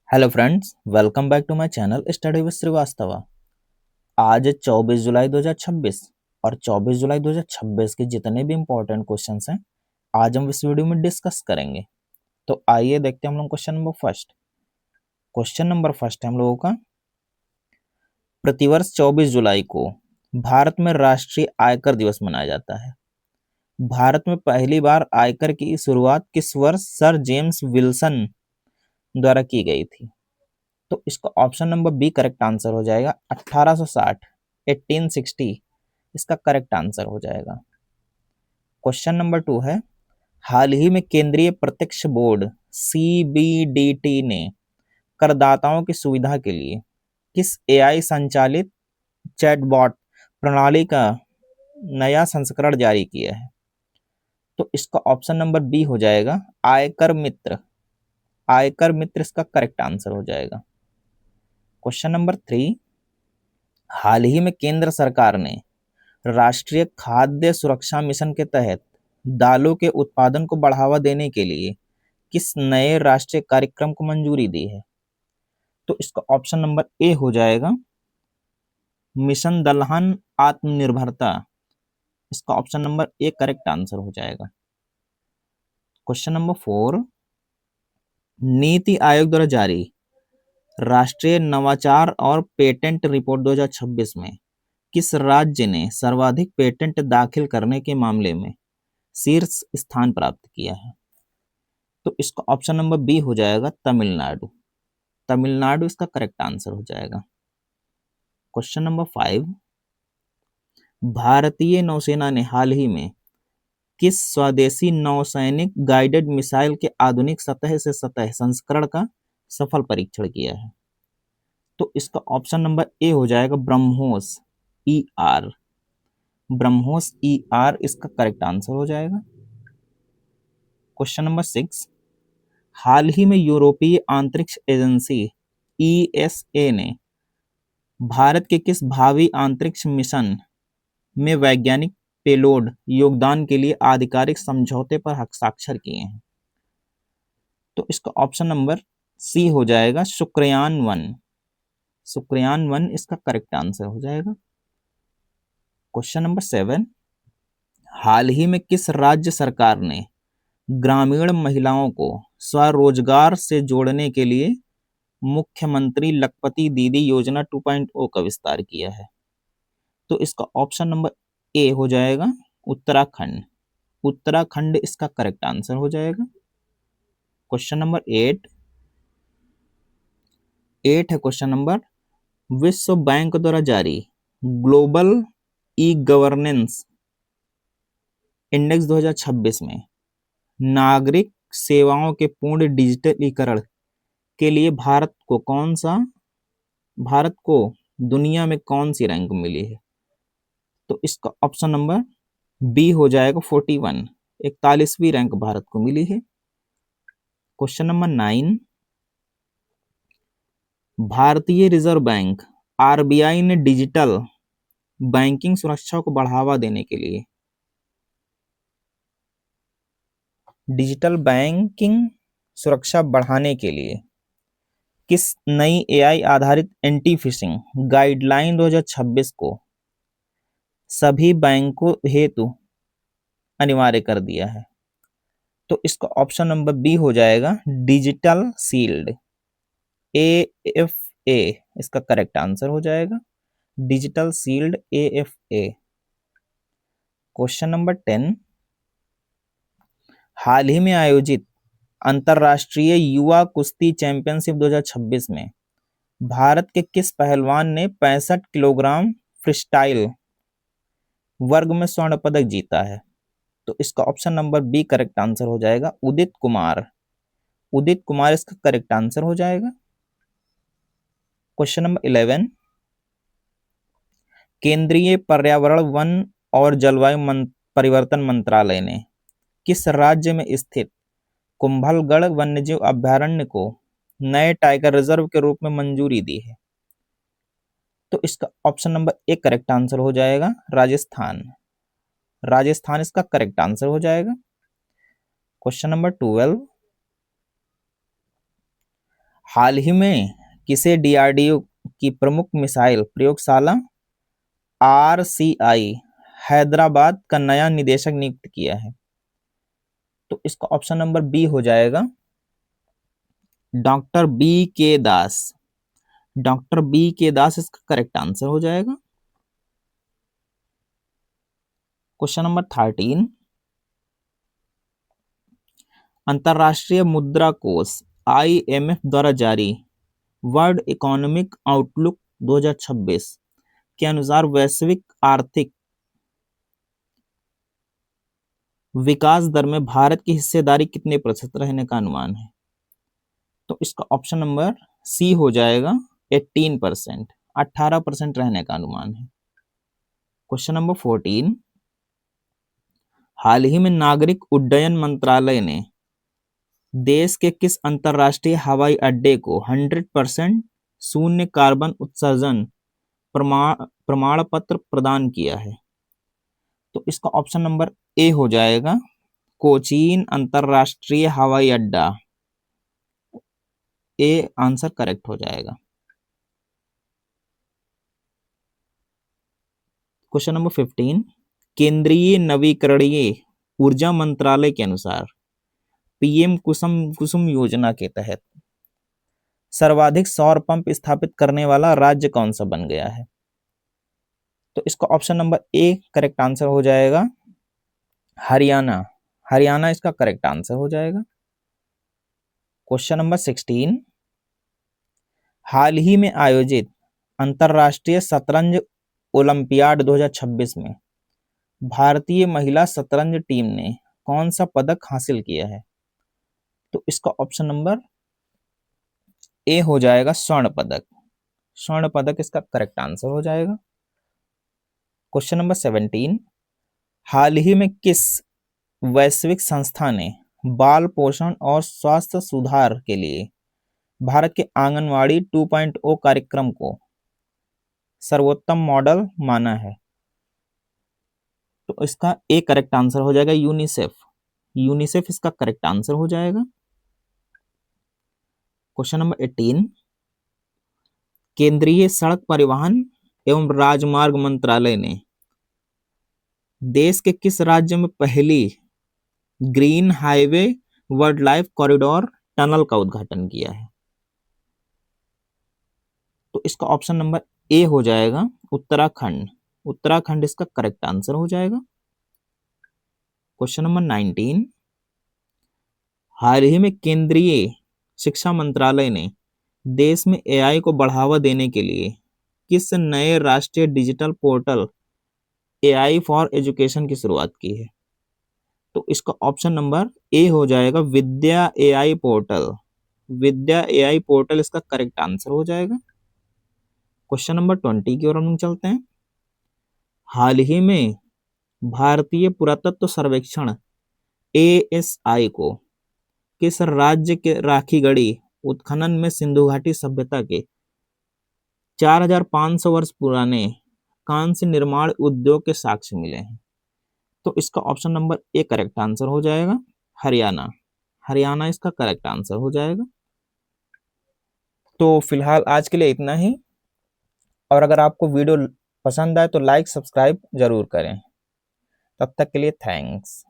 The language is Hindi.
Hello friends, welcome back to my channel study with Shrivastava. आज 24 जुलाई 2026 और 24 जुलाई 2026 के जितने भी इंपॉर्टेंट क्वेश्चंस हैं आज हम इस वीडियो में डिस्कस करेंगे। तो आइए देखते हैं हम लोग question number first. Question number first है हम लोगों का, प्रतिवर्ष 24 जुलाई को भारत में राष्ट्रीय आयकर दिवस मनाया जाता है। भारत में पहली बार आयकर की शुरुआत किस वर्ष सर जेम्स विल्सन द्वारा की गई थी? तो इसका option number B correct answer हो जाएगा 1860, 1860 इसका करेक्ट आंसर हो जाएगा। क्वेश्चन नंबर 2 है, हाल ही में केंद्रीय प्रत्यक्ष बोर्ड सीबीडीटी ने करदाताओं की सुविधा के लिए किस एआई संचालित चैटबॉट प्रणाली का नया संस्करण जारी किया है? तो इसका ऑप्शन नंबर बी हो जाएगा आयकर मित्र। आयकर मित्र इसका करेक्ट आंसर हो जाएगा। क्वेश्चन नंबर 3, हाल ही में केंद्र सरकार ने राष्ट्रीय खाद्य सुरक्षा मिशन के तहत दालों के उत्पादन को बढ़ावा देने के लिए किस नए राष्ट्रीय कार्यक्रम को मंजूरी दी है? तो इसका ऑप्शन नंबर ए हो जाएगा मिशन दलहन आत्मनिर्भरता। इसका option number A correct answer हो जाएगा। क्वेश्चन नंबर 4, नीति आयोग द्वारा जारी राष्ट्रीय नवाचार और पेटेंट रिपोर्ट 2026 में किस राज्य ने सर्वाधिक पेटेंट दाखिल करने के मामले में शीर्ष स्थान प्राप्त किया है? तो इसका ऑप्शन नंबर बी हो जाएगा तमिलनाडु। तमिलनाडु इसका करेक्ट आंसर हो जाएगा। क्वेश्चन नंबर 5, भारतीय नौसेना ने हाल ही में किस स्वदेशी नौसैनिक गाइडेड मिसाइल के आधुनिक सतह से सतह संस्करण का सफल परीक्षण किया है? तो इसका ऑप्शन नंबर ए हो जाएगा ब्रह्मोस ER। ब्रह्मोस ER इसका करेक्ट आंसर हो जाएगा। क्वेश्चन नंबर 6, हाल ही में यूरोपीय अंतरिक्ष एजेंसी ESA ने भारत के किस भावी अंतरिक्ष मिशन में वैज्ञानिक पेलोड योगदान के लिए आधिकारिक समझौते पर हस्ताक्षर किए हैं? तो इसका ऑप्शन नंबर सी हो जाएगा शुक्रयान 1। शुक्रयान 1 इसका करेक्ट आंसर हो जाएगा। क्वेश्चन नंबर 7, हाल ही में किस राज्य सरकार ने ग्रामीण महिलाओं को स्वरोजगार से जोड़ने के लिए मुख्यमंत्री लखपति दीदी योजना 2.0 का विस्तार किया है? तो इसका ऑप्शन नंबर ए हो जाएगा उत्तराखंड। उत्तराखंड इसका करेक्ट आंसर हो जाएगा। क्वेश्चन नंबर 8 है क्वेश्चन नंबर, विश्व बैंक द्वारा जारी ग्लोबल ई गवर्नेंस इंडेक्स 2026 में नागरिक सेवाओं के पूर्ण डिजिटलीकरण के लिए भारत को दुनिया में कौन सी रैंक मिली है? तो इसका ऑप्शन नंबर बी हो जाएगा 41। 41वीं रैंक भारत को मिली है। क्वेश्चन नंबर 9, भारतीय रिजर्व बैंक RBI ने डिजिटल बैंकिंग सुरक्षा को बढ़ावा देने के लिए डिजिटल बैंकिंग सुरक्षा बढ़ाने के लिए किस नई AI आधारित एंटी फिशिंग गाइडलाइन 2026 को सभी बैंकों हेतु अनिवार्य कर दिया है? तो इसका ऑप्शन नंबर बी हो जाएगा डिजिटल सील्ड AFA इसका करेक्ट आंसर हो जाएगा। Digital sealed AFA। Question number 10, हाल ही में आयोजित अंतरराष्ट्रीय युवा कुश्ती चैंपियनशिप 2026 में भारत के किस पहलवान ने 65 किलोग्राम फ्रीस्टाइल वर्ग में स्वर्ण पदक जीता है? तो इसका option number B correct answer हो जाएगा उदित कुमार। उदित कुमार इसका करेक्ट आंसर हो जाएगा। क्वेश्चन नंबर 11, केंद्रीय पर्यावरण वन और जलवायु परिवर्तन मंत्रालय ने किस राज्य में स्थित कुंभलगढ़ वन्यजीव अभयारण्य को नए टाइगर रिजर्व के रूप में मंजूरी दी है? तो इसका option number A correct answer हो जाएगा राजस्थान। राजस्थान इसका करेक्ट आंसर हो जाएगा। क्वेश्चन नंबर 12, हाल ही में किसे डीआरडीओ की प्रमुख मिसाइल प्रयोगशाला RCI हैदराबाद का नया निदेशक नियुक्त किया है? तो इसका ऑप्शन नंबर बी हो जाएगा डॉक्टर बी के दास। डॉक्टर बी के दास इसका करेक्ट आंसर हो जाएगा। क्वेश्चन नंबर 13, अंतरराष्ट्रीय मुद्रा कोष IMF द्वारा जारी वर्ल्ड इकोनॉमिक आउटलुक 2026 के अनुसार वैश्विक आर्थिक विकास दर में भारत की हिस्सेदारी कितने प्रतिशत रहने का अनुमान है? तो इसका ऑप्शन नंबर सी हो जाएगा 18%, 18% रहने का अनुमान है। क्वेश्चन नंबर 14, हाल ही में नागरिक उड्डयन मंत्रालय ने देश के किस अंतरराष्ट्रीय हवाई अड्डे को 100% शून्य कार्बन उत्सर्जन प्रमाण पत्र प्रदान किया है? तो इसका ऑप्शन नंबर ए हो जाएगा कोचीन अंतरराष्ट्रीय हवाई अड्डा। ए आंसर करेक्ट हो जाएगा। क्वेश्चन नंबर 15, केंद्रीय नवीकरणीय ऊर्जा मंत्रालय के अनुसार PM कुसुम योजना के तहत सर्वाधिक सौर पंप स्थापित करने वाला राज्य कौन सा बन गया है? तो इसका option number A correct answer हो जाएगा हरियाणा। हरियाणा इसका करेक्ट आंसर हो जाएगा। क्वेश्चन नंबर 16, हाल ही में आयोजित अंतरराष्ट्रीय शतरंज ओलंपियाड 2026 में भारतीय महिला शतरंज टीम ने कौन सा पदक हासिल किया है? तो इसका ऑप्शन नंबर ए हो जाएगा स्वर्ण पदक। स्वर्ण पदक इसका करेक्ट आंसर हो जाएगा। क्वेश्चन नंबर 17, हाल ही में किस वैश्विक संस्था ने बाल पोषण और स्वास्थ्य सुधार के लिए भारत के आंगनवाड़ी 2.0 कार्यक्रम को सर्वोत्तम मॉडल माना है? तो इसका ए करेक्ट आंसर हो जाएगा यूनिसेफ। यूनिसेफ इसका करेक्ट आंसर हो जाएगा। क्वेश्चन नंबर 18, केंद्रीय सड़क परिवहन एवं राजमार्ग मंत्रालय ने देश के किस राज्य में पहली green highway wild life corridor tunnel का उद्घाटन किया है? तो इसका ऑप्शन नंबर ए हो जाएगा उत्तराखंड। उत्तराखंड इसका करेक्ट आंसर हो जाएगा। क्वेश्चन नंबर 19, हाल ही में केंद्रीय शिक्षा मंत्रालय ने देश में AI को बढ़ावा देने के लिए किस नए राष्ट्रीय digital portal AI for education की शुरुआत की है? तो इसका ऑप्शन नंबर ए हो जाएगा विद्या AI पोर्टल। विद्या AI पोर्टल इसका करेक्ट आंसर हो जाएगा। क्वेश्चन नंबर 20 की ओर हम चलते हैं। हाल ही में भारतीय पुरातत्व सर्वेक्षण ASI को किस राज्य के राखी गढ़ी उत्खनन में सिंधु घाटी सभ्यता के 4500 वर्ष पुराने कांस्य निर्माण उद्योग के साक्ष्य मिले हैं? तो इसका option number A correct answer हो जाएगा हरियाणा। हरियाणा इसका करेक्ट आंसर हो जाएगा। तो फिलहाल आज के लिए इतना ही, और अगर आपको वीडियो पसंद आए तो लाइक सब्सक्राइब जरूर करें। तब तक के लिए थैंक्स।